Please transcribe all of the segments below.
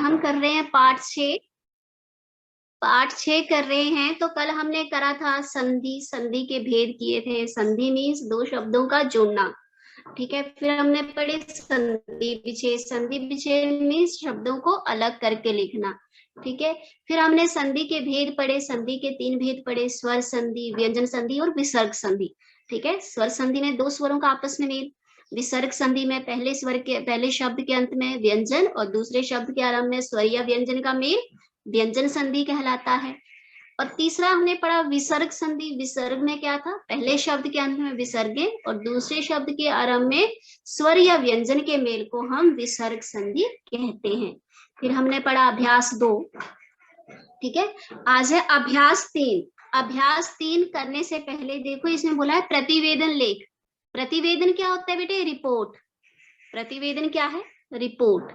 हम कर रहे हैं पाठ 6। पाठ 6 कर रहे हैं। तो कल हमने करा था संधि, संधि के भेद किए थे। संधि मीन्स दो शब्दों का जोड़ना, ठीक है। फिर हमने पढ़े संधि विच्छेद, संधि विच्छेद मीन्स शब्दों को अलग करके लिखना, ठीक है। फिर हमने संधि के भेद पढ़े, संधि के 3 भेद पढ़े, स्वर संधि, व्यंजन संधि और विसर्ग संधि, ठीक है। स्वर संधि में 2 स्वरों का आपस में मेल, विसर्ग संधि में पहले स्वर के पहले शब्द के अंत में व्यंजन और दूसरे शब्द के आरंभ में स्वर या व्यंजन का मेल व्यंजन संधि कहलाता है। और तीसरा हमने पढ़ा विसर्ग संधि। विसर्ग में क्या था, पहले शब्द के अंत में विसर्गे और दूसरे शब्द के आरंभ में स्वर या व्यंजन के मेल को हम विसर्ग संधि कहते हैं। फिर हमने पढ़ा अभ्यास 2, ठीक है। आज है अभ्यास 3। अभ्यास 3 करने से पहले देखो इसमें बोला है प्रतिवेदन लेख। प्रतिवेदन क्या होता है बेटे, रिपोर्ट। प्रतिवेदन क्या है, रिपोर्ट।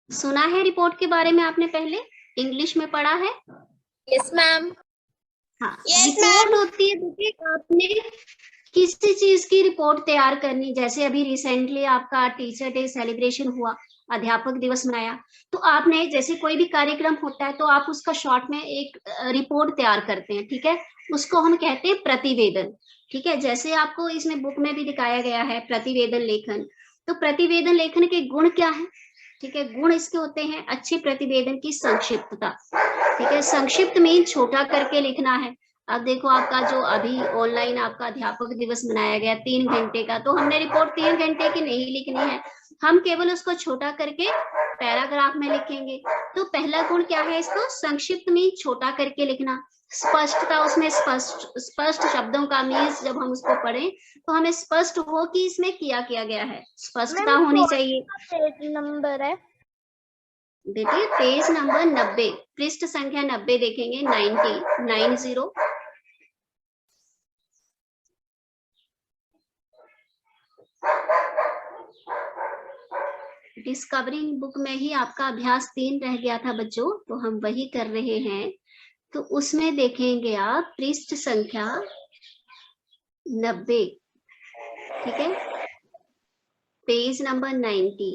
सुना है रिपोर्ट के बारे में आपने पहले, इंग्लिश में पढ़ा है? Yes ma'am. हाँ, रिपोर्ट होती है देखिए, आपने किसी चीज की रिपोर्ट तैयार करनी, जैसे अभी रिसेंटली आपका टीचर डे सेलिब्रेशन हुआ, अध्यापक दिवस मनाया, तो आपने जैसे कोई भी कार्यक्रम होता है तो आप उसका शॉर्ट में एक रिपोर्ट तैयार करते हैं, ठीक है। उसको हम कहते हैं प्रतिवेदन, ठीक है। जैसे आपको इसमें बुक में भी दिखाया गया है प्रतिवेदन लेखन। तो प्रतिवेदन लेखन के गुण क्या है, ठीक है। गुण इसके होते हैं अच्छे प्रतिवेदन की संक्षिप्तता, ठीक है। संक्षिप्त में छोटा करके लिखना है। अब देखो आपका जो अभी ऑनलाइन आपका अध्यापक दिवस मनाया गया 3 घंटे का, तो हमने रिपोर्ट 3 घंटे की नहीं लिखनी है, हम केवल उसको छोटा करके पैराग्राफ में लिखेंगे। तो पहला गुण क्या है, इसको संक्षिप्त में छोटा करके लिखना। स्पष्टता, उसमें स्पष्ट शब्दों का मीन्स जब हम उसको पढ़ें तो हमें स्पष्ट हो कि इसमें किया गया है, स्पष्टता होनी चाहिए। पेज नंबर है देखिए पेज नंबर 90, पृष्ठ संख्या 90 देखेंगे, 90। डिस्कवरिंग बुक में ही आपका अभ्यास 3 रह गया था बच्चों, तो हम वही कर रहे हैं। तो उसमें देखेंगे आप पृष्ठ संख्या 90, ठीक है, पेज नंबर 90,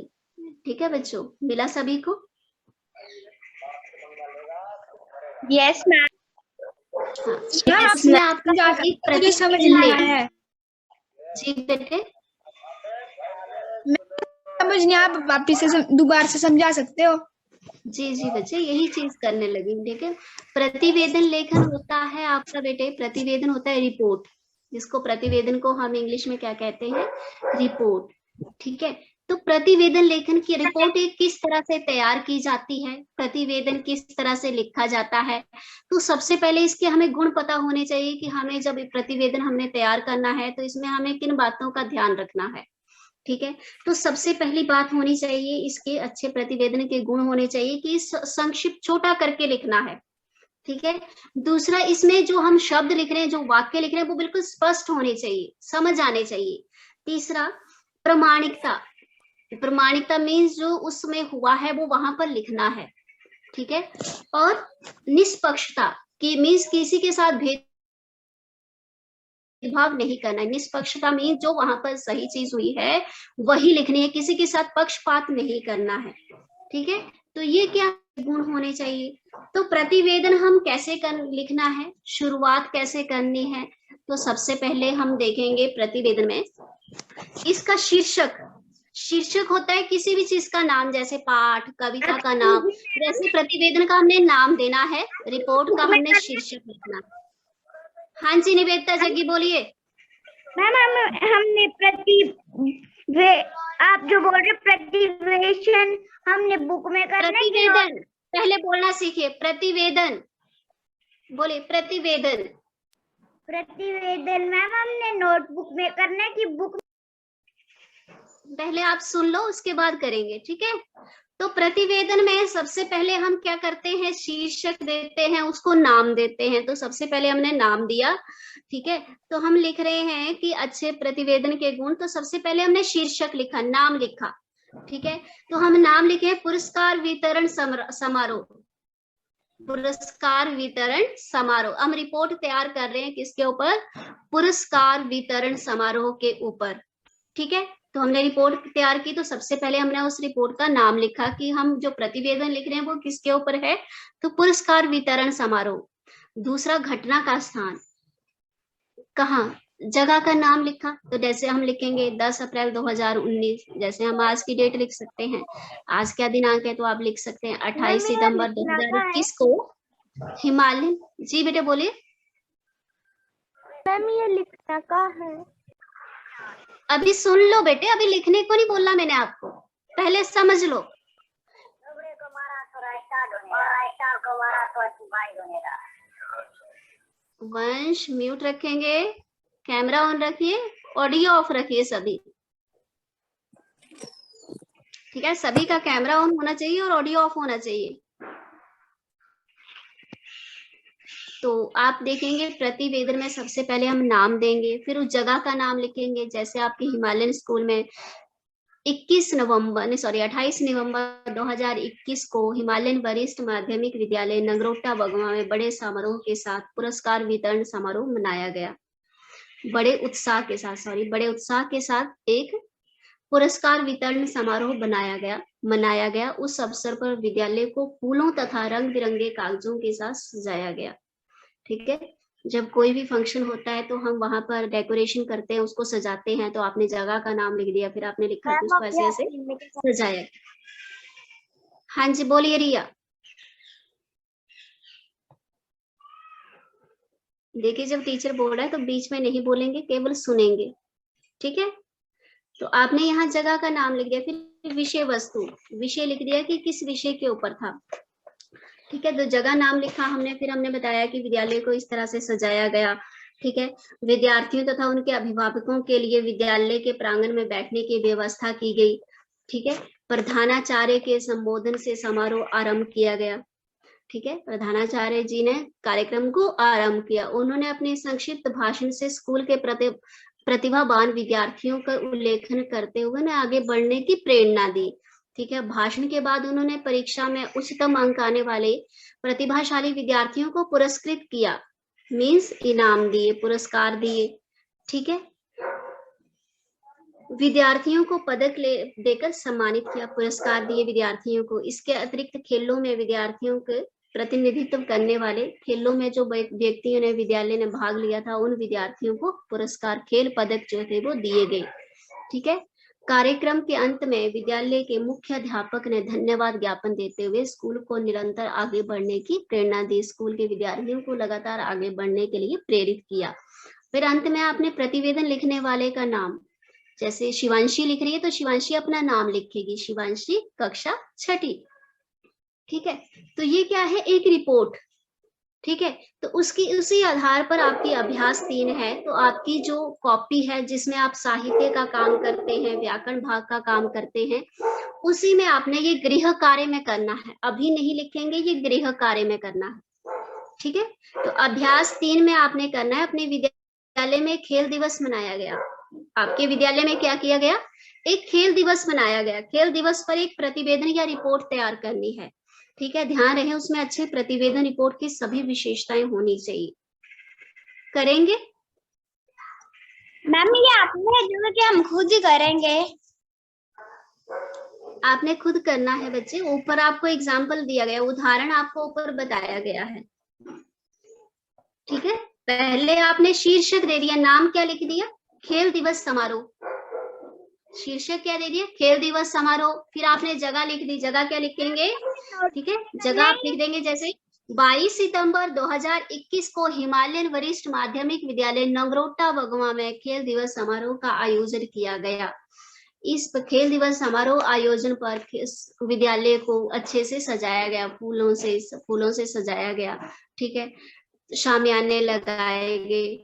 ठीक है बच्चों, मिला सभी को? Yes ma'am. हाँ, इसमें आपका एक प्रतिवेदन लेख। जी बेटे, समझ नहीं, आप वापिस से दोबारा से समझा सकते हो? जी जी बच्चे, यही चीज करने लगी, ठीक है। प्रतिवेदन लेखन होता है आपका बेटे, प्रतिवेदन होता है रिपोर्ट, जिसको प्रतिवेदन को हम इंग्लिश में क्या कहते हैं, रिपोर्ट, ठीक है। तो प्रतिवेदन लेखन की रिपोर्ट एक किस तरह से तैयार की जाती है, प्रतिवेदन किस तरह से लिखा जाता है, तो सबसे पहले इसके हमें गुण पता होने चाहिए कि हमें जब प्रतिवेदन हमने तैयार करना है तो इसमें हमें किन बातों का ध्यान रखना है, ठीक है। तो सबसे पहली बात होनी चाहिए, इसके अच्छे प्रतिवेदन के गुण होने चाहिए कि संक्षिप्त छोटा करके लिखना है, ठीक है। दूसरा, इसमें जो हम शब्द लिख रहे हैं, जो वाक्य लिख रहे हैं, वो बिल्कुल स्पष्ट होने चाहिए, समझ आने चाहिए। तीसरा, प्रमाणिकता। प्रमाणिकता मीन्स जो उसमें हुआ है वो वहां पर लिखना है, ठीक है। और निष्पक्षता की मीन्स किसी के साथ भेदभाव नहीं करना है। निष्पक्षता मीन जो वहां पर सही चीज हुई है वही लिखनी है, किसी के साथ पक्षपात नहीं करना है, ठीक है। तो ये क्या गुण होने चाहिए। तो प्रतिवेदन हम कैसे लिखना है, शुरुआत कैसे करनी है, तो सबसे पहले हम देखेंगे प्रतिवेदन में इसका शीर्षक। शीर्षक होता है किसी भी चीज का नाम, जैसे पाठ, कविता का नाम, वैसे प्रतिवेदन का हमने नाम देना है, रिपोर्ट का हमने शीर्षक लिखना। हाँ जी निवेदिता जग्गी बोलिए। मैम हमने आप जो बोल रहे प्रतिवेशन हमने बुक में करना है। प्रतिवेदन पहले बोलना सीखिए, प्रतिवेदन बोलिए, प्रतिवेदन। प्रतिवेदन मैम हमने नोटबुक में करना है कि बुक? पहले आप सुन लो उसके बाद करेंगे, ठीक है। तो प्रतिवेदन में सबसे पहले हम क्या करते हैं, शीर्षक देते हैं, उसको नाम देते हैं। तो सबसे पहले हमने नाम दिया, ठीक है। तो हम लिख रहे हैं कि अच्छे प्रतिवेदन के गुण, तो सबसे पहले हमने शीर्षक लिखा, नाम लिखा, ठीक है। तो हम नाम लिखे पुरस्कार वितरण समारोह, पुरस्कार वितरण समारोह। हम रिपोर्ट तैयार कर रहे हैं किसके ऊपर, पुरस्कार वितरण समारोह के ऊपर, ठीक है। तो हमने रिपोर्ट तैयार की, तो सबसे पहले हमने उस रिपोर्ट का नाम लिखा कि हम जो प्रतिवेदन लिख रहे हैं वो किसके ऊपर है, तो पुरस्कार वितरण समारोह। दूसरा, घटना का स्थान, कहाँ, जगह का नाम लिखा, तो जैसे हम लिखेंगे 10 अप्रैल 2019, जैसे हम आज की डेट लिख सकते हैं, आज क्या दिनांक है, तो आप लिख सकते हैं 28 मैम ये सितंबर लिखना का है? 2021 को हिमालयन। जी बेटे बोलिए। मैम ये लिखना का है? अभी सुन लो बेटे, अभी लिखने को नहीं बोला मैंने आपको, पहले समझ लो। वंश म्यूट रखेंगे, कैमरा ऑन रखिए, ऑडियो ऑफ रखिए सभी, ठीक है, सभी का कैमरा ऑन होना चाहिए और ऑडियो ऑफ होना चाहिए। तो आप देखेंगे प्रतिवेदन में सबसे पहले हम नाम देंगे, फिर उस जगह का नाम लिखेंगे, जैसे आपके हिमालयन स्कूल में 28 नवंबर 2021 को हिमालयन वरिष्ठ माध्यमिक विद्यालय नगरोटा बगवा में बड़े समारोह के साथ पुरस्कार वितरण समारोह मनाया गया। बड़े उत्साह के साथ एक पुरस्कार वितरण समारोह मनाया गया। उस अवसर पर विद्यालय को फूलों तथा रंग बिरंगे कागजों के साथ सजाया गया। ठीक है, जब कोई भी फंक्शन होता है तो हम वहां पर डेकोरेशन करते हैं, उसको सजाते हैं, तो आपने जगह का नाम लिख दिया, फिर आपने लिखा कि उसको ऐसे ऐसे सजाया। हाँ जी बोलिए रिया। देखिए जब टीचर बोल रहा है तो बीच में नहीं बोलेंगे, केवल सुनेंगे, ठीक है। तो आपने यहाँ जगह का नाम लिख दिया, फिर विषय वस्तु, विषय लिख दिया कि किस विषय के ऊपर था, ठीक है। तो जगह नाम लिखा हमने, फिर हमने बताया कि विद्यालय को इस तरह से सजाया गया, ठीक है। विद्यार्थियों तथा उनके अभिभावकों के लिए विद्यालय के प्रांगण में बैठने की व्यवस्था की गई, ठीक है। प्रधानाचार्य के संबोधन से समारोह आरंभ किया गया, ठीक है। प्रधानाचार्य जी ने कार्यक्रम को आरंभ किया। उन्होंने अपने संक्षिप्त भाषण से स्कूल के प्रतिभावान विद्यार्थियों का उल्लेखन करते हुए उन्हें आगे बढ़ने की प्रेरणा दी, ठीक है। भाषण के बाद उन्होंने परीक्षा में उच्चतम अंक आने वाले प्रतिभाशाली विद्यार्थियों को पुरस्कृत किया, मीन्स इनाम दिए, पुरस्कार दिए, ठीक है। विद्यार्थियों को पदक देकर सम्मानित किया, पुरस्कार दिए विद्यार्थियों को। इसके अतिरिक्त खेलों में विद्यार्थियों के प्रतिनिधित्व करने वाले, खेलों में जो व्यक्तियों ने विद्यालय ने भाग लिया था उन विद्यार्थियों को पुरस्कार, खेल पदक जो थे वो दिए गए, ठीक है। कार्यक्रम के अंत में विद्यालय के मुख्य अध्यापक ने धन्यवाद ज्ञापन देते हुए स्कूल को निरंतर आगे बढ़ने की प्रेरणा दी, स्कूल के विद्यार्थियों को लगातार आगे बढ़ने के लिए प्रेरित किया। फिर अंत में आपने प्रतिवेदन लिखने वाले का नाम, जैसे शिवांशी लिख रही है तो शिवांशी अपना नाम लिखेगी, शिवांशी कक्षा 6ठी, ठीक है। तो ये क्या है, एक रिपोर्ट, ठीक है। तो उसी आधार पर आपकी अभ्यास 3 है। तो आपकी जो कॉपी है जिसमें आप साहित्य का काम करते हैं, व्याकरण भाग का काम करते हैं, उसी में आपने ये गृह कार्य में करना है, अभी नहीं लिखेंगे, ये गृह कार्य में करना है, ठीक है। तो अभ्यास 3 में आपने करना है, अपने विद्यालय में खेल दिवस मनाया गया। आपके विद्यालय में क्या किया गया, एक खेल दिवस मनाया गया। खेल दिवस पर एक प्रतिवेदन या रिपोर्ट तैयार करनी है, ठीक है। ध्यान रहे उसमें अच्छे प्रतिवेदन रिपोर्ट की सभी विशेषताएं होनी चाहिए। करेंगे मैम? ये आपने जो कि हम खुद ही करेंगे? आपने खुद करना है बच्चे, ऊपर आपको एग्जाम्पल दिया गया, उदाहरण आपको ऊपर बताया गया है, ठीक है। पहले आपने शीर्षक दे दिया, नाम क्या लिख दिया, खेल दिवस समारोह, शीर्षक क्या दे दिया, खेल दिवस समारोह। फिर आपने जगह लिख दी, जगह क्या लिखेंगे, ठीक है, जगह आप लिख देंगे जैसे 22 सितंबर 2021 को हिमालयन वरिष्ठ माध्यमिक विद्यालय नगरोटा बगवा में खेल दिवस समारोह का आयोजन किया गया। इस खेल दिवस समारोह आयोजन पर विद्यालय को अच्छे से सजाया गया, फूलों से सजाया गया, ठीक है। शामियाने लगाए गए,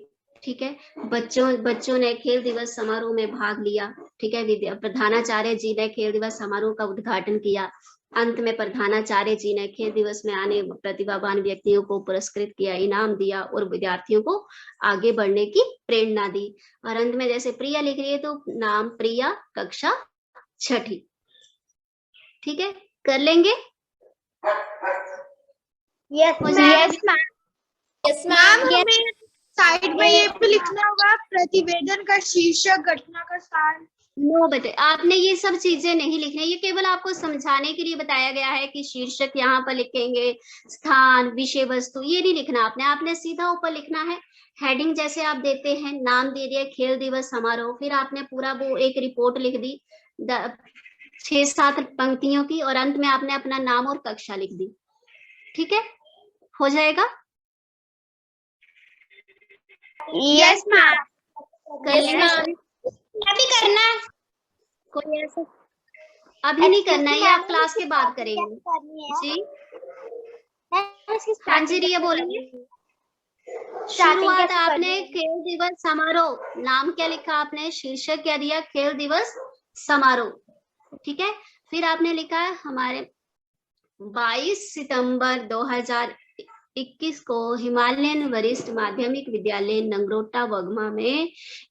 ठीक है। बच्चों ने खेल दिवस समारोह में भाग लिया, ठीक है। प्रधानाचार्य जी ने खेल दिवस समारोह का उद्घाटन किया। अंत में प्रधानाचार्य जी ने खेल दिवस में आने प्रतिभावान व्यक्तियों को पुरस्कृत किया, इनाम दिया और विद्यार्थियों को आगे बढ़ने की प्रेरणा दी। और अंत में जैसे प्रिया लिख रही है तो नाम प्रिया कक्षा 6ठी, ठीक है। कर लेंगे? Yes ma'am. हमें साइड में ये भी लिखना होगा प्रतिवेदन का शीर्षक, घटना का स्थान। नो बेटे, आपने ये सब चीजें नहीं लिखनी है, ये केवल आपको समझाने के लिए बताया गया है कि शीर्षक यहाँ पर लिखेंगे, स्थान, विषय वस्तु, ये नहीं लिखना आपने। आपने सीधा ऊपर लिखना है हेडिंग, जैसे आप देते हैं, नाम दे दिया खेल दिवस समारोह, फिर आपने पूरा वो एक रिपोर्ट लिख दी 6-7 पंक्तियों की, और अंत में आपने अपना नाम और कक्षा लिख दी। ठीक है, हो जाएगा? Yes ma'am. कर लेना सभी। अभी करना है? कोई ऐसा अभी नहीं करना है, ये आप क्लास के बाद करेंगे। जी हाँ जी, रिया बोलिए। शुरुआत आपने खेल दिवस समारोह, नाम क्या लिखा आपने, शीर्षक क्या दिया, खेल दिवस समारोह। ठीक है, फिर आपने लिखा है हमारे 22 सितंबर 2021 को हिमालयन वरिष्ठ माध्यमिक विद्यालय नंगरोटा वगमा में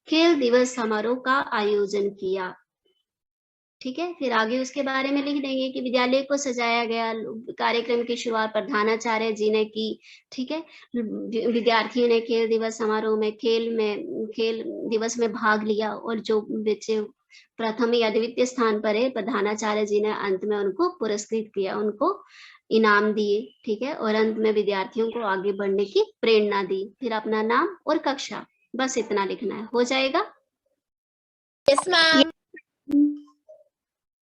खेल दिवस समारोह का आयोजन किया। ठीक है, फिर आगे उसके बारे में लिख देंगे कि विद्यालय को सजाया गया, कार्यक्रम की शुरुआत प्रधानाचार्य जी ने की। ठीक है, विद्यार्थियों ने खेल दिवस समारोह में खेल दिवस में भाग लिया, और जो बच्चे प्रथम या द्वितीय स्थान पर है, प्रधानाचार्य जी ने अंत में उनको पुरस्कृत किया, उनको इनाम दिए। ठीक है, और अंत में विद्यार्थियों को आगे बढ़ने की प्रेरणा दी। फिर अपना नाम और कक्षा, बस इतना लिखना है, हो जाएगा? Yes ma'am.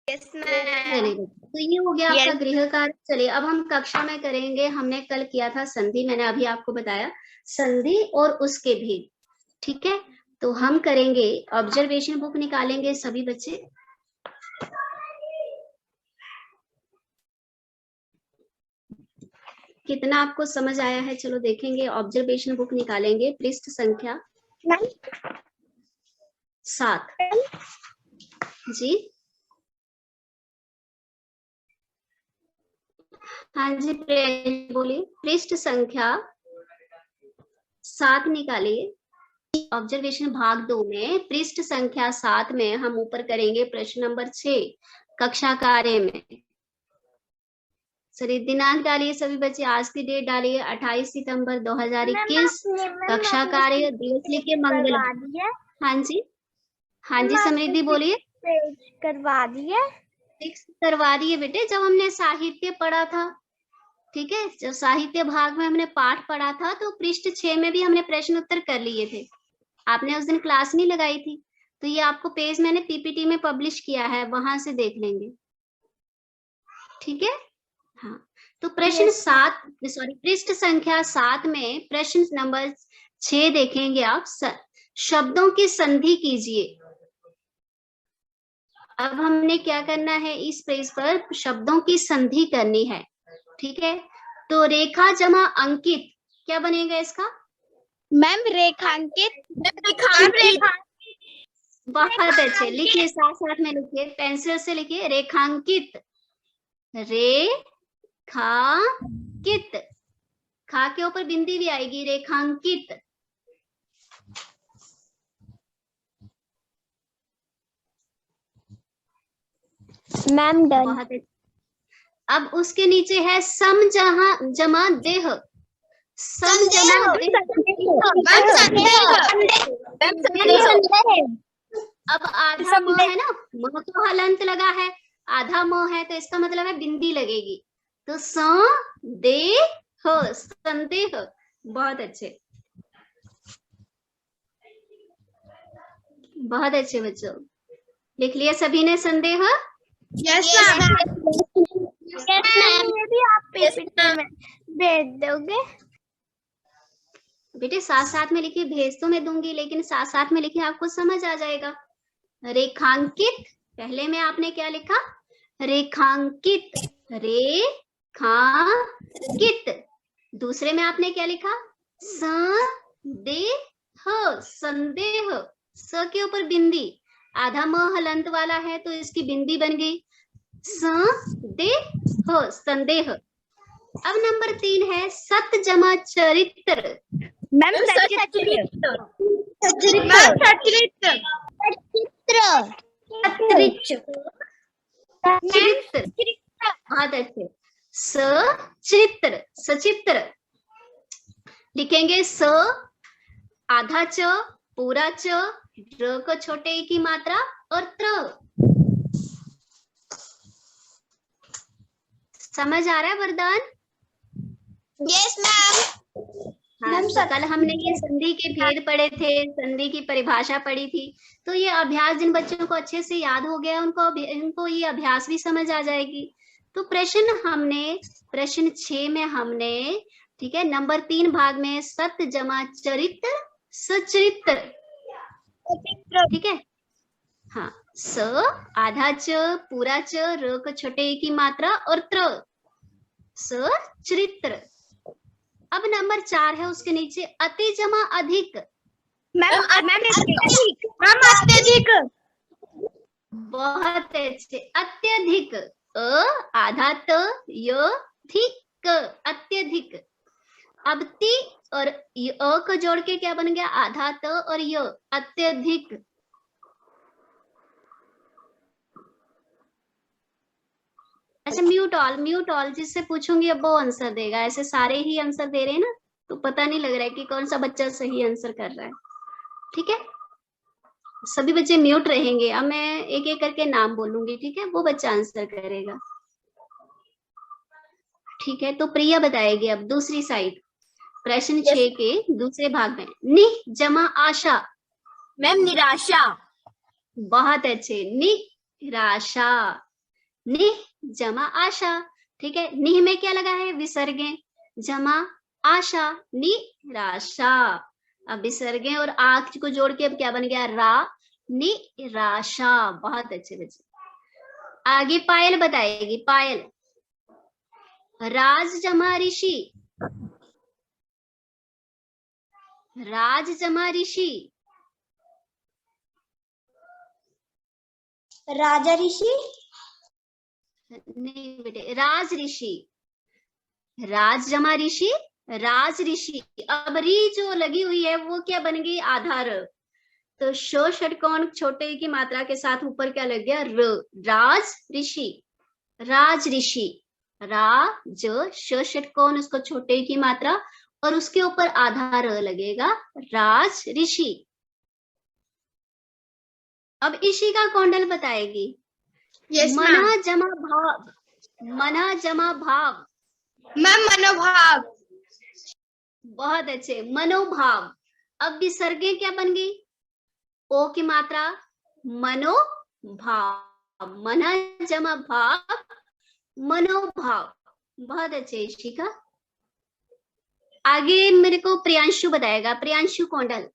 चलिए, तो ये हो गया आपका गृह कार्य। चलिए, अब हम कक्षा में करेंगे। हमने कल किया था संधि, मैंने अभी आपको बताया संधि और उसके भेद। ठीक है, तो हम करेंगे, ऑब्जर्वेशन बुक निकालेंगे सभी बच्चे। कितना आपको समझ आया है, चलो देखेंगे। ऑब्जर्वेशन बुक निकालेंगे, पृष्ठ संख्या 7। जी हाँ जी, बोलिए। पृष्ठ संख्या 7 निकालिए। ऑब्जर्वेशन भाग 2 में पृष्ठ संख्या 7 में हम ऊपर करेंगे प्रश्न नंबर 6, कक्षा कार्य में। सर दिनांक डालिए सभी बच्चे, आज की डेट डालिए 28 सितंबर 2021। कक्षा कार्य दिवस लिखिए मंगल। हाँ जी, हाँ जी समृद्धि बोलिए। करवा दिए, करवा दिए बेटे, जब हमने साहित्य पढ़ा था। ठीक है, जब साहित्य भाग में हमने पाठ पढ़ा था, तो पृष्ठ 6 में भी हमने प्रश्न उत्तर कर लिए थे। आपने उस दिन क्लास नहीं लगाई थी, तो ये आपको पेज मैंने पीपीटी में पब्लिश किया है, वहां से देख लेंगे। ठीक है, हाँ, तो प्रश्न 7, सॉरी पृष्ठ संख्या 7 में प्रश्न नंबर 6 देखेंगे आप। शब्दों की संधि कीजिए। अब हमने क्या करना है, इस पेज पर शब्दों की संधि करनी है। ठीक है, तो रेखा जमा अंकित क्या बनेगा इसका? मैम रेखांकित। बहुत अच्छे, लिखिए, साथ साथ में लिखिए, पेंसिल से लिखिए, रेखांकित। रेखांकित, खा के ऊपर बिंदी भी आएगी, रेखांकित। Ma'am done. बहुत अच्छे। अब उसके नीचे है सम जमा देह। सम जमा देह। अब आधा म है ना, म तो हलंत लगा है, आधा म है, तो इसका मतलब है बिंदी लगेगी, तो स दे ह, संदेह। बहुत अच्छे, बहुत अच्छे बच्चों, लिख लिया सभी ने संदेह? Yes ma'am. ये भी आप पीपीटी में भेज दोगे? बेटे साथ साथ में लिखिए, भेज तो मैं दूंगी, लेकिन साथ साथ में लिखिए, आपको समझ आ जाएगा। रेखांकित, पहले में आपने क्या लिखा, रेखांकित, रेखांकित। दूसरे में आपने क्या लिखा, संदेह, संदेह, स के ऊपर बिंदी, आधा म हलंत वाला है, तो इसकी बिंदी बन गई संदेह, संदेह। अब नंबर 3 है सत जमा चरित्र। मैम सचित्र। बहुत अच्छे, सचित्र, सचित्र लिखेंगे, स आधा च, पूरा च, र को छोटे की मात्रा और त्र। समझ आ रहा है वरदान? Yes ma'am. हाँ, तो कल हमने ये संधि के भेद पढ़े थे, संधि की परिभाषा पढ़ी थी। तो ये अभ्यास जिन बच्चों को अच्छे से याद हो गया उनको ये अभ्यास भी समझ आ जाएगी। तो प्रश्न 6 में हमने, ठीक है, नंबर 3 भाग में सत्य जमा चरित्र सचरित्र, ठीक है। हाँ, स आधा च पूरा च, र को छोटे की मात्रा और त्र, सचरित्र। अब नंबर 4 है उसके नीचे अति जमा अधिक। मैम अत्यधिक। बहुत अच्छे, अत्यधिक। अ आधा त, य धिक, अत्यधिक। अब ति और अ को जोड़ के क्या बन गया? आधा त और य, अत्यधिक। अच्छा, म्यूट ऑल जिससे पूछूंगी अब वो आंसर देगा। ऐसे सारे ही आंसर दे रहे हैं ना, तो पता नहीं लग रहा है कि कौन सा बच्चा सही आंसर कर रहा है। ठीक है, सभी बच्चे म्यूट रहेंगे। अब मैं एक एक करके नाम बोलूंगी, ठीक है, वो बच्चा आंसर करेगा। ठीक है, तो प्रिया बताएगी अब दूसरी साइड, प्रश्न 6 के दूसरे भाग में। निह जमा आशा। मैम निराशा। बहुत अच्छे, निराशा। निह जमा आशा, ठीक है। निह में क्या लगा है? विसर्गें। जमा आशा, निराशा। अब विसर्गें और आख को जोड़ के अब क्या बन गया? रा, निराशा। बहुत अच्छे बच्चे। आगे पायल बताएगी, पायल। राज जमा ऋषि। राज जमा ऋषि। राजा ऋषि। नहीं बेटे, राज ऋषि। राज जमा ऋषि, राज ऋषि। अब री जो लगी हुई है वो क्या बन गई? आधार। तो शो षटकोण छोटे की मात्रा के साथ ऊपर क्या लग गया? र, राज ऋषि, राज ऋषि। राज श षटकोण उसको छोटे की मात्रा और उसके ऊपर आधा र लगेगा, राज ऋषि। अब ईशी का कौंडल बताएगी। मना जमा भाव। मना जमा भाव। मैम मनोभाव। बहुत अच्छे, मनोभाव। अब विसर्गे क्या बन गई? ओ की मात्रा, मनोभाव। मना जमा भाव, मनोभाव। बहुत अच्छे ईशिका। आगे मेरे को प्रियांशु बताएगा, प्रियांशु कौंडल।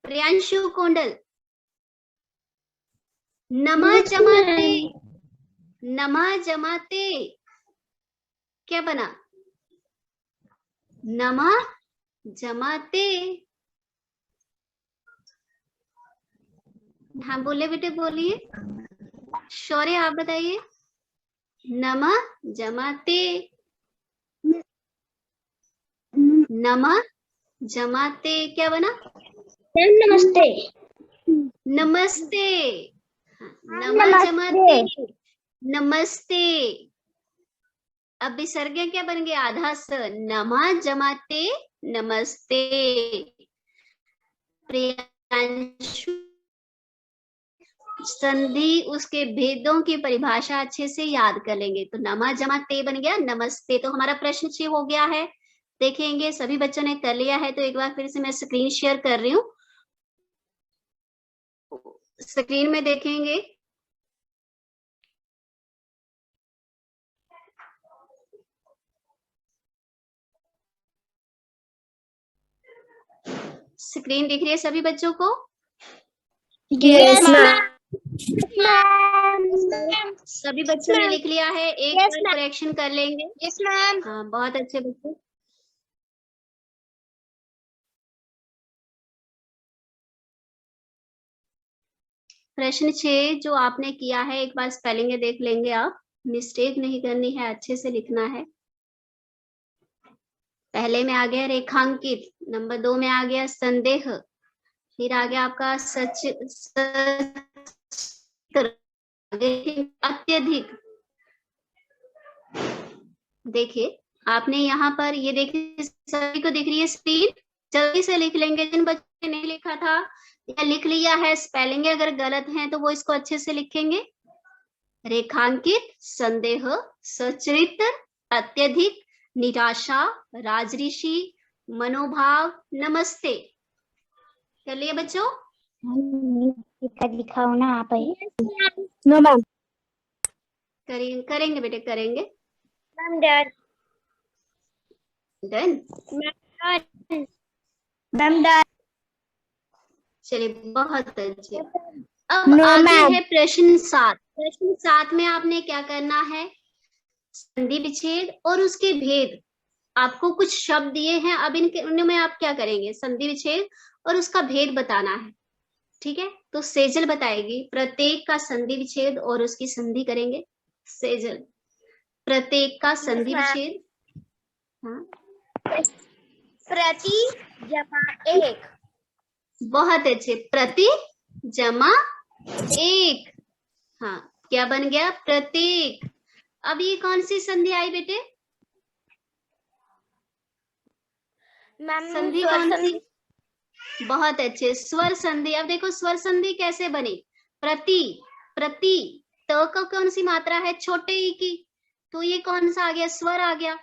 प्रियांशु कौंडल। नमा जमाते। नमा जमाते क्या बना? नमा जमाते। हाँ बोले बेटे, बोलिए। शौर्य आप बताइए। नमा जमाते। नमा जमाते क्या बना? नमस्ते। नमस्ते। नमा जमाते, नमस्ते। अब विसर्ग क्या बन गया? आधा स, नमा जमाते नमस्ते। प्रियांशु संधि उसके भेदों की परिभाषा अच्छे से याद कर लेंगे। तो नमा जमा ते बन गया नमस्ते। तो हमारा प्रश्न 6 हो गया है। देखेंगे सभी बच्चों ने कर लिया है, तो एक बार फिर से मैं स्क्रीन शेयर कर रही हूँ, स्क्रीन में देखेंगे। स्क्रीन दिख रही है सभी बच्चों को? Yes ma'am. सभी बच्चों ने लिख लिया है? एक बार करेक्शन कर लेंगे। Yes ma'am. हाँ बहुत अच्छे बच्चे। प्रश्न 6 जो आपने किया है, एक बार स्पेलिंग देख लेंगे आप, मिस्टेक नहीं करनी है, अच्छे से लिखना है। पहले में आ गया रेखांकित, नंबर 2 में आ गया संदेह, फिर आ गया आपका सच, अत्यधिक। देखिए आपने यहाँ पर ये देखिए, सभी को दिख रही है स्क्रीन? जल्दी से लिख लेंगे जिन बच्चों नहीं लिखा था या लिख लिया है, स्पेलिंग अगर गलत है तो वो इसको अच्छे से लिखेंगे। रेखांकित, संदेह, सचरित्र, अत्यधिक, निराशा, राजऋषि, मनोभाव, नमस्ते। कर लिए बच्चों? दिखाओ ना आप ही। No ma'am. करेंगे बेटे, करेंगे। Ma'am done. Done. Ma'am done. चलिए, बहुत अच्छे। अब नो आगे मैम। है प्रश्न 7। प्रश्न 7 में आपने क्या करना है? संधि विच्छेद और उसके भेद। आपको कुछ शब्द दिए हैं, अब इनमें आप क्या करेंगे? संधि विच्छेद और उसका भेद बताना है। ठीक है, तो सेजल बताएगी। प्रत्येक का संधि विच्छेद और उसकी संधि करेंगे। सेजल, प्रत्येक का संधि विच्छेद। हाँ, प्रति जमा एक। बहुत अच्छे। प्रति जमा एक। हाँ, क्या बन गया? प्रत्येक। अब ये कौन सी संधि आई बेटे? संधि कौन सी? बहुत अच्छे, स्वर संधि। अब देखो स्वर संधि कैसे बनी। प्रति, प्रति, त का कौन सी मात्रा है? छोटे ई की, तो ये कौन सा आ गया? स्वर आ गया।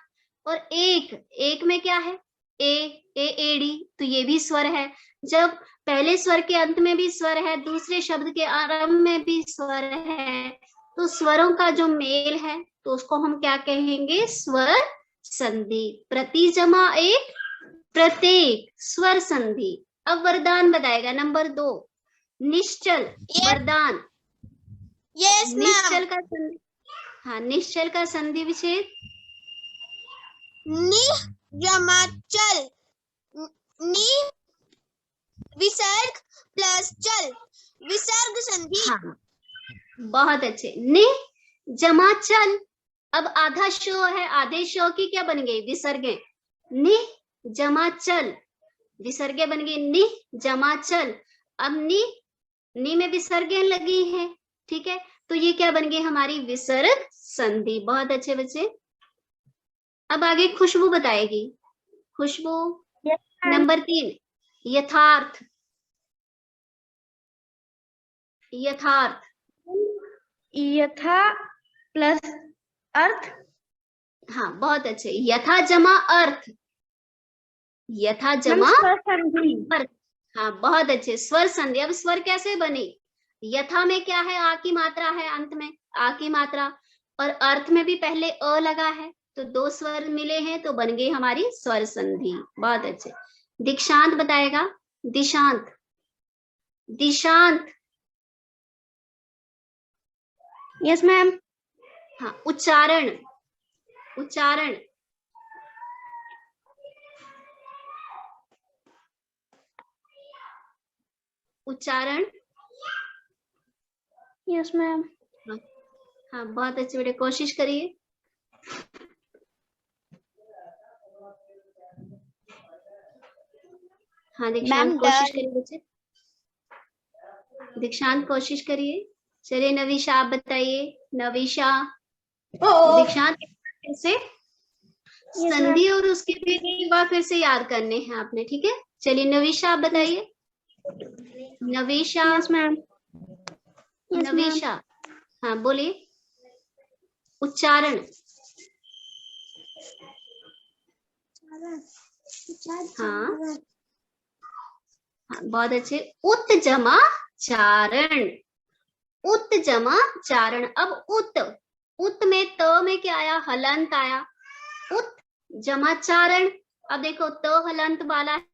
और एक, एक में क्या है? ए एड़ी, तो ये भी स्वर है। जब पहले स्वर के अंत में भी स्वर है, दूसरे शब्द के आरंभ में भी स्वर है, तो स्वरों का जो मेल है तो उसको हम क्या कहेंगे? स्वर संधि। प्रति जमा एक, प्रत्येक, स्वर संधि। अब वरदान बताएगा नंबर 2, निश्चल। वरदान, यस निश्चल का संधि। हाँ, निश्चल का संधि विच्छेद। नि जमा चल। नि विसर्ग प्लस चल, विसर्ग संधि। हाँ, बहुत अच्छे। नि जमा चल। अब आधा शो है, आधे शो की क्या बन गई? विसर्गे। नि जमा चल, विसर्गे बन गई नि जमा चल। अब नी में विसर्गे लगी है। ठीक है, तो ये क्या बन गई? हमारी विसर्ग संधि। बहुत अच्छे बच्चे। अब आगे खुशबू बताएगी। खुशबू, नंबर 3, यथार्थ। यथार्थ, यथा प्लस अर्थ। हाँ, बहुत अच्छे। यथा जमा अर्थ, यथा जमा अर्थ। हाँ, बहुत अच्छे, स्वर संधि। अब स्वर कैसे बनी? यथा में क्या है? आ की मात्रा है, अंत में आ की मात्रा, और अर्थ में भी पहले अ लगा है, तो 2 स्वर मिले हैं तो बन गई हमारी स्वर संधि। बहुत अच्छे। दीक्षांत बताएगा। दिशांत, दिशांत। Yes ma'am. हाँ, उच्चारण, उच्चारण। उच्चारण। Yes ma'am. हाँ, हाँ, बहुत अच्छे बेटे, कोशिश करिए। हाँ, दीक्षांत कोशिश करिए बच्चे। दीक्षांत कोशिश करिए। चलिए नवीशा, आप बताइए। नवीशा, दीक्षांत कैसे? संधि और उसके भेद एक बार फिर से याद करने हैं आपने। ठीक है, चलिए नवीशा आप बताइए। नवीशा, यस मैम। नवीशा, हाँ बोलिए। उच्चारण। हाँ, हाँ, बहुत अच्छे। उत जमा चारण, उत जमा चारण। अब उत, उत में त में क्या आया? हलंत आया। उत जमा चारण। अब देखो त हलंत वाला है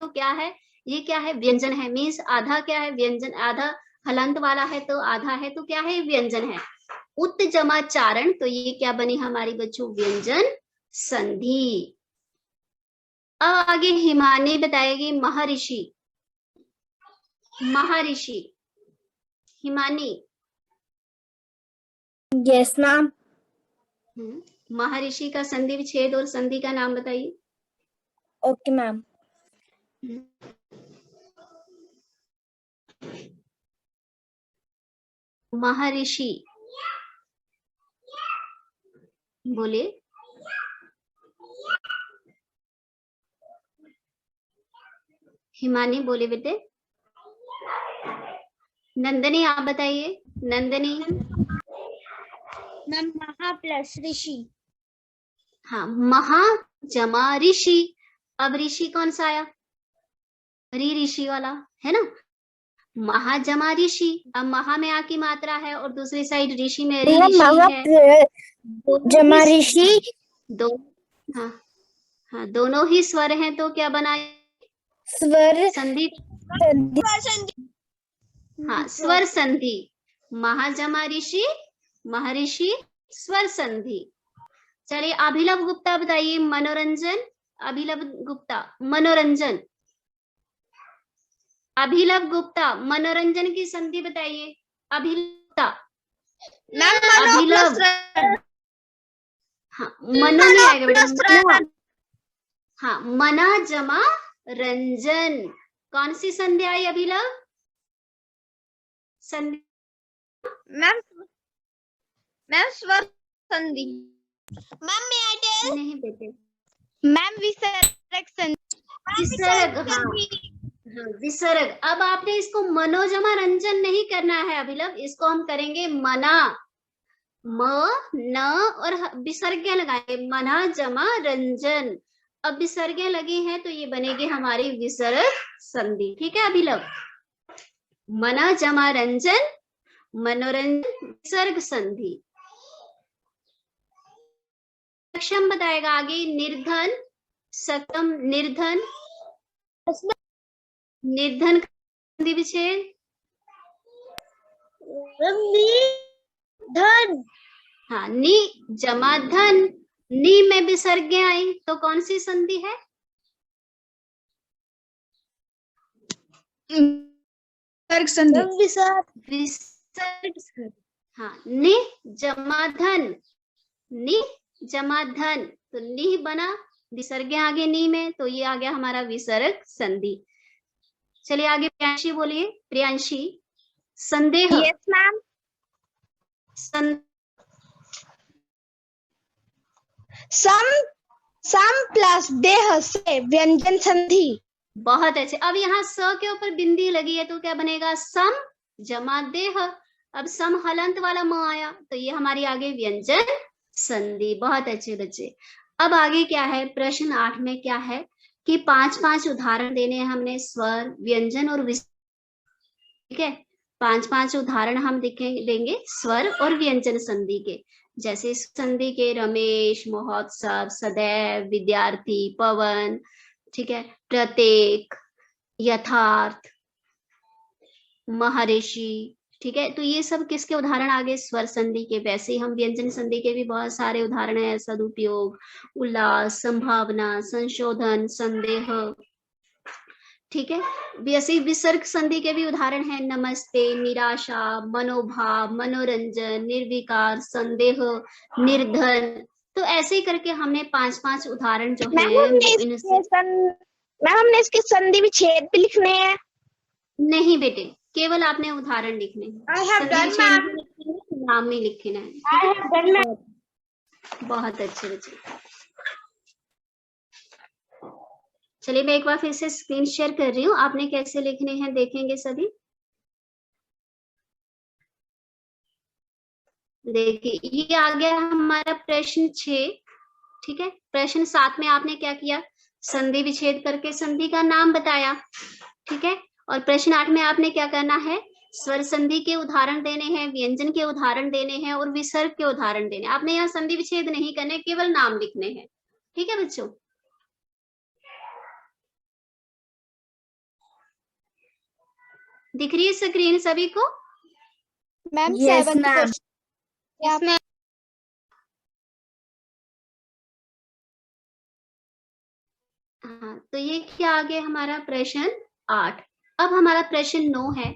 तो क्या है? ये क्या है? व्यंजन है। मीन्स आधा क्या है? व्यंजन। आधा हलंत वाला है तो आधा है तो क्या है? व्यंजन है। उत जमा चारण, तो ये क्या बनी हमारी बच्चों? व्यंजन संधि। अब आगे हिमानी बताएगी। महर्षि, महर्षि। Himani, yes ma'am. महर्षि का संधि विच्छेद और संधि का नाम बताइए। Okay ma'am. महर्षि, बोलिए। हिमानी बोले बेटे। नंदनी आप बताइए। नंदनी। मैम महा प्लस ऋषि। हाँ, महा जमा ऋषि। अब ऋषि कौन सा आया? ऋषि वाला है ना। महा जमा ऋषि। अब महा में आ की मात्रा है और दूसरी साइड ऋषि में ऋषि है। जमा ऋषि। दो, हाँ हाँ, दोनों ही स्वर हैं तो क्या बना? स्वर संधि। हाँ, स्वर संधि। महाजमा ऋषि, महर्षि, स्वर संधि। चलिए अभिलव गुप्ता बताइए मनोरंजन। अभिलव गुप्ता मनोरंजन। अभिलव गुप्ता मनोरंजन की संधि बताइए। अभिलव। अभिलव। हाँ, मनो नहीं आएगा बेटा, मनो। हाँ, मना जमा रंजन। कौन सी संधि आई अभिलव? संधि मैम स्वर संधि। नहीं बेटे, मैम विसर्ग संधि। विसर्ग। हाँ हाँ, विसर्ग। अब आपने इसको मनोजमा रंजन नहीं करना है अभिलव, इसको हम करेंगे मना। म न और विसर्ग लगाए, मना जमा रंजन। अब विसर्ग लगी हैं तो ये बनेगी हमारी विसर्ग संधि। ठीक है अभिलव। मना जमा रंजन, मनोरंजन, विसर्ग संधि। सक्षम बताएगा आगे। निर्धन, सकम, निर्धन। निर्धन संधि विच्छेद। धन। हाँ, नी जमा धन। नी में विसर्ग आई तो कौन सी संधि है? विसर्ग संधि। विसर्ग। हाँ, नि जमा धन। नि जमा धन तो नी बना, विसर्ग आगे नी में तो ये आ गया हमारा विसर्ग संधि। चलिए आगे प्रियांशी बोलिए। प्रियांशी। संदेह। Yes ma'am. सम प्लस देह से व्यंजन संधि। बहुत अच्छे। अब यहाँ स के ऊपर बिंदी लगी है तो क्या बनेगा? सम जमा देह। अब सम हलंत वाला म आया तो ये हमारी आगे व्यंजन संधि। बहुत अच्छे बच्चे। अब आगे क्या है? प्रश्न 8 में क्या है कि 5-5 उदाहरण देने हैं हमने स्वर, व्यंजन और विसर्ग। ठीक है, 5-5 उदाहरण हम देंगे स्वर और व्यंजन संधि के। जैसे संधि के रमेश, महोत्सव, सदैव, विद्यार्थी, पवन। ठीक है, प्रत्येक, यथार्थ, महर्षि। ठीक है, तो ये सब किसके उदाहरण आगे? स्वर संधि के। वैसे ही हम व्यंजन संधि के भी बहुत सारे उदाहरण है। सदुपयोग, उल्लास, संभावना, संशोधन, संदेह। ठीक है, वैसे ही विसर्ग संधि के भी उदाहरण है। नमस्ते, निराशा, मनोभाव, मनोरंजन, निर्विकार, संदेह, निर्धन। तो ऐसे ही करके हमने 5-5 उदाहरण जो है हमने इसके संधि विच्छेद भी लिखने हैं। नहीं बेटे, केवल आपने उदाहरण लिखने हैं, नाम नहीं लिखना है। बहुत अच्छे बच्चे। चलिए मैं एक बार फिर से स्क्रीन शेयर कर रही हूँ, आपने कैसे लिखने हैं देखेंगे सभी। देखिए ये आ गया हमारा प्रश्न 6। ठीक है, प्रश्न 7 में आपने क्या किया? संधि विच्छेद करके संधि का नाम बताया। ठीक है, और प्रश्न 8 में आपने क्या करना है? स्वर संधि के उदाहरण देने हैं, व्यंजन के उदाहरण देने हैं और विसर्ग के उदाहरण देने हैं। आपने यहाँ संधि विच्छेद नहीं करने, केवल नाम लिखने हैं। ठीक है बच्चों। दिख रही है स्क्रीन सभी को? Ma'am yes ma'am. हाँ, तो ये क्या आ गया हमारा प्रश्न 8। अब हमारा प्रश्न 9 है।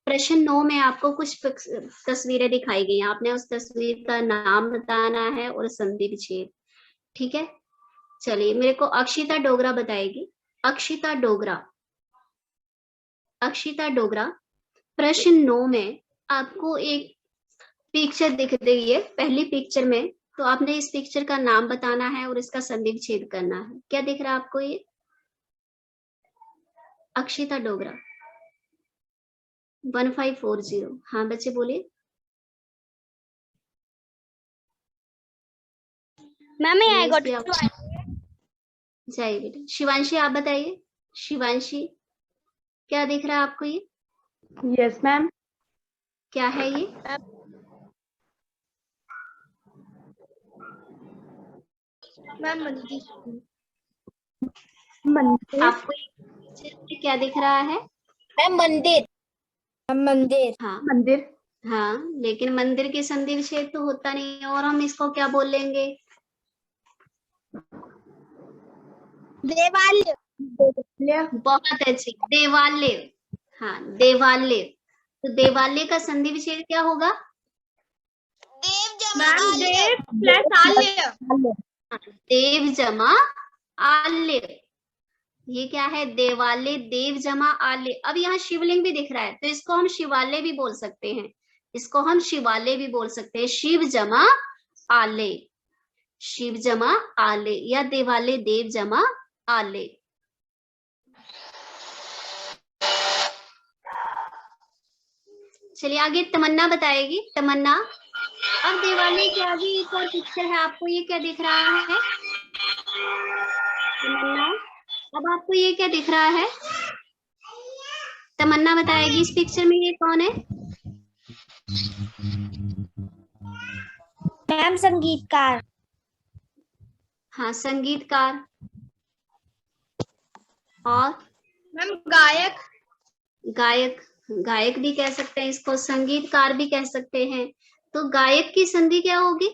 प्रश्न 9 में आपको कुछ तस्वीरें दिखाई गई हैं, आपने उस तस्वीर का नाम बताना है और संधि विच्छेद। ठीक है, चलिए मेरे को अक्षिता डोगरा बताएगी। अक्षिता डोगरा। अक्षिता डोगरा, प्रश्न 9 में आपको एक पिक्चर दिख रही है। पहली पिक्चर में तो आपने इस पिक्चर का नाम बताना है और इसका संधि विच्छेद करना है। क्या दिख रहा है आपको? ये अक्षिता डोगरा 1540। हाँ बच्चे बोलिए। मैम आई गॉट जाइए बेटा। शिवांशी आप बताइए। शिवांशी क्या दिख रहा है आपको ये? Yes ma'am. क्या है ये? मैम मंदिर। आपको ये क्या दिख रहा है? मंदिर। मंदिर। हाँ मंदिर। हाँ, लेकिन मंदिर के संधि विच्छेद तो होता नहीं है, और हम इसको क्या बोल लेंगे? देवालय। बहुत अच्छी, देवालय। हाँ देवालय। तो देवालय का संधि विच्छेद क्या होगा? मैम देव प्लस आल्य। देव जमा आल्य। ये क्या है? देवालय, देव जमा आल्य। अब यहाँ शिवलिंग भी दिख रहा है, तो इसको हम शिवालय भी बोल सकते हैं। इसको हम शिवालय भी बोल सकते हैं। शिव जमा आलय, शिव जमा आलय, या देवालय देव जमा आलय। चलिए आगे तमन्ना बताएगी। तमन्ना, अब देवालय के आगे एक और पिक्चर है, आपको ये क्या दिख रहा है? तमन्ना, अब आपको ये क्या दिख रहा है? तमन्ना बताएगी। इस पिक्चर में ये कौन है? मैम संगीतकार। हाँ संगीतकार। और मैम गायक। गायक, गायक भी कह सकते हैं इसको, संगीतकार भी कह सकते हैं। तो गायक की संधि क्या होगी?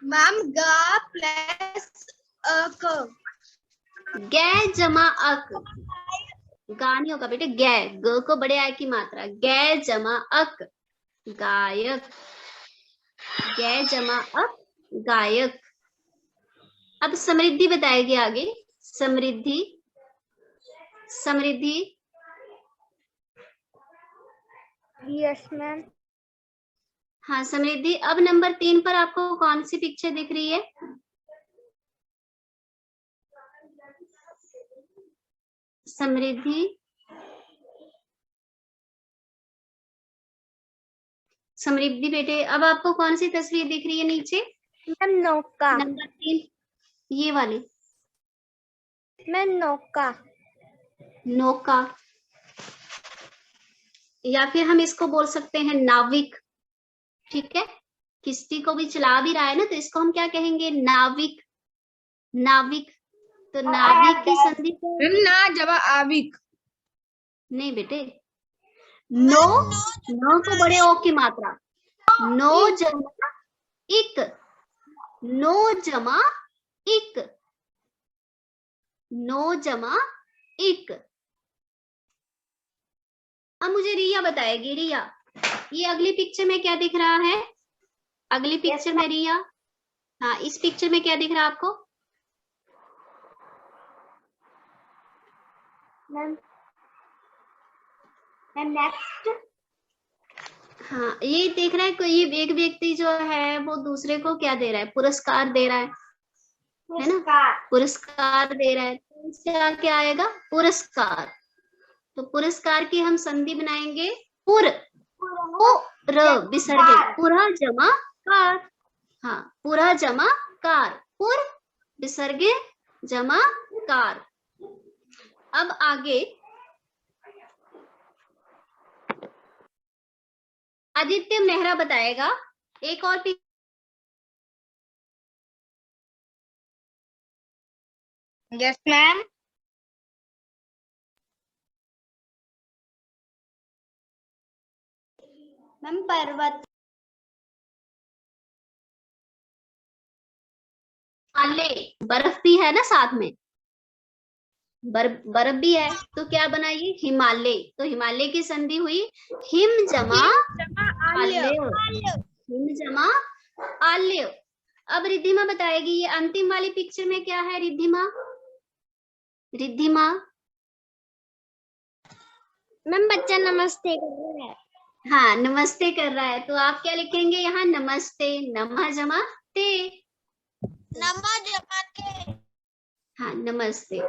मैम गा प्लस अक। गै जमा अक। गा नहीं होगा बेटे, गै, ग को बड़े आय की मात्रा, गै जमा अक गायक। गै जमा अक गायक। अब समृद्धि बताएगी आगे। समृद्धि, समृद्धि। Yes ma'am. हाँ समृद्धि, अब नंबर 3 पर आपको कौन सी पिक्चर दिख रही है? समृद्धि, समृद्धि बेटे, अब आपको कौन सी तस्वीर दिख रही है नीचे? मैम नौका। नंबर 3, ये वाली। मैम नौका। नौका, या फिर हम इसको बोल सकते हैं नाविक। ठीक है, किश्ती को भी चला भी रहा है ना, तो इसको हम क्या कहेंगे? नाविक। नाविक। तो नाविक की संधि को ना जब आविक। नहीं बेटे, नो, नो को बड़े ओ की मात्रा, नो जमा इक, नो जमा इक, नो जमा इक। अब मुझे रिया बताएगी। रिया, ये अगली पिक्चर में क्या दिख रहा है? अगली पिक्चर में रिया, हाँ इस पिक्चर में क्या दिख रहा है आपको? Ma'am next. हाँ ये देख रहा है कोई, ये एक व्यक्ति जो है वो दूसरे को क्या दे रहा है? पुरस्कार दे रहा है ना, पुरस्कार दे रहा है। तो इसका क्या आएगा? पुरस्कार। तो पुरस्कार की हम संधि बनाएंगे पुर, पुर विसर्ग, पुरा जमा कार। हाँ पुरा जमा कार, पुर विसर्ग जमा कार। अब आगे आदित्य मेहरा बताएगा एक और यस मैम। मैम पर्वत। हिमालय, बर्फ भी है ना साथ में, बर्फ भी है, तो क्या बनाइए? हिमालय। तो हिमालय की संधि हुई हिम जमा आल्य, हिम जमा आल्य। अब रिद्धिमा बताएगी, ये अंतिम वाली पिक्चर में क्या है? रिद्धिमा, रिद्धिमा। मैम बच्चा नमस्ते कर रहा है। हाँ नमस्ते कर रहा है, तो आप क्या लिखेंगे यहाँ? नमस्ते, नमः जमा ते, नमा जमा के। हाँ नमस्ते।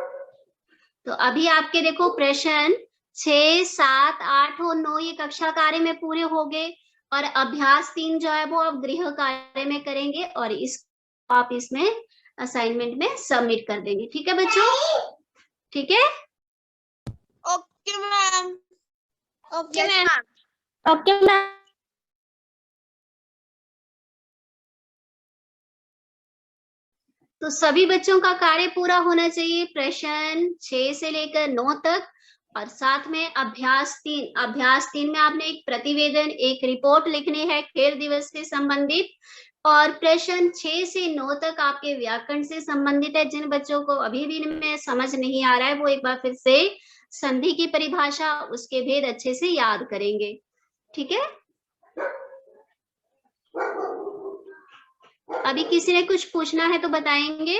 तो अभी आपके देखो प्रश्न 6, 7, 8 और 9 ये कक्षा कार्य में पूरे हो गए, और अभ्यास 3 जो है वो आप गृह कार्य में करेंगे, और इस आप इसमें असाइनमेंट में सबमिट कर देंगे। ठीक है बच्चों, ठीक है? Okay ma'am. Okay Yes, ma'am. ma'am. Okay ma'am. तो सभी बच्चों का कार्य पूरा होना चाहिए, प्रश्न 6 से लेकर 9 तक, और साथ में अभ्यास 3 में आपने एक प्रतिवेदन, एक रिपोर्ट लिखनी है खेल दिवस से संबंधित, और प्रश्न 6 से 9 तक आपके व्याकरण से संबंधित है। जिन बच्चों को अभी भी इनमें समझ नहीं आ रहा है वो एक बार फिर से संधि की परिभाषा, उसके भेद अच्छे से याद करेंगे। ठीक है? अभी किसी ने कुछ पूछना है तो बताएंगे,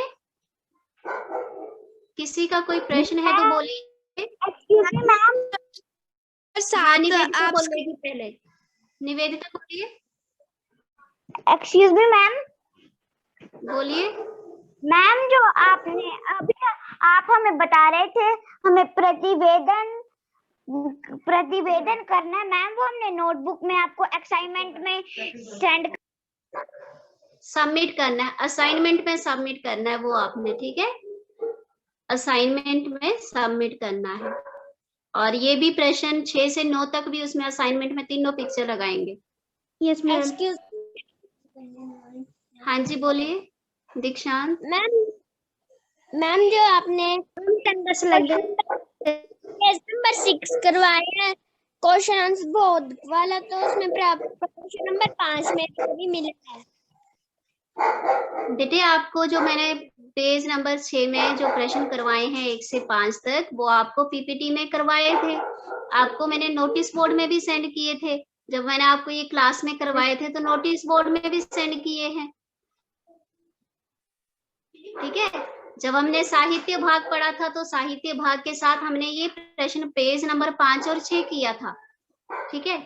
किसी का कोई प्रश्न है तो बोलिए। Excuse me, ma'am. हाँ, निवेदिता बोलेगी पहले, निवेदिता बोलिए, Excuse me, ma'am. बोलिए। मैम जो आपने अभी आप हमें बता रहे थे हमें प्रतिवेदन करना है मैम, वो हमने नोटबुक में आपको असाइनमेंट में सेंड सबमिट करना है, असाइनमेंट में सबमिट करना है वो आपने, ठीक है? असाइनमेंट में सबमिट करना है, और ये भी प्रश्न 6 से 9 तक भी उसमें असाइनमेंट में तीनों पिक्चर लगाएंगे। Yes ma'am. हाँ जी बोलिए दीक्षांत। मैम जो आपने नंबर 6 करवाए हैं क्वेश्चन आंसर बोध वाला, तो उसमें क्वेश्चन नंबर 5 में भी मिला है। बेटे आपको जो मैंने पेज नंबर 6 में जो प्रश्न करवाए हैं 1 से 5 तक, वो आपको पीपीटी में करवाए थे, आपको मैंने नोटिस बोर्ड में भी सेंड किए थे। जब मैंने आपको ये क्लास में करवाए थे तो नोटिस बोर्ड में भी सेंड किए हैं। ठीक है? जब हमने साहित्य भाग पढ़ा था तो साहित्य भाग के साथ हमने ये प्रश्न पेज नंबर 5 और 6 किया था। ठीक है?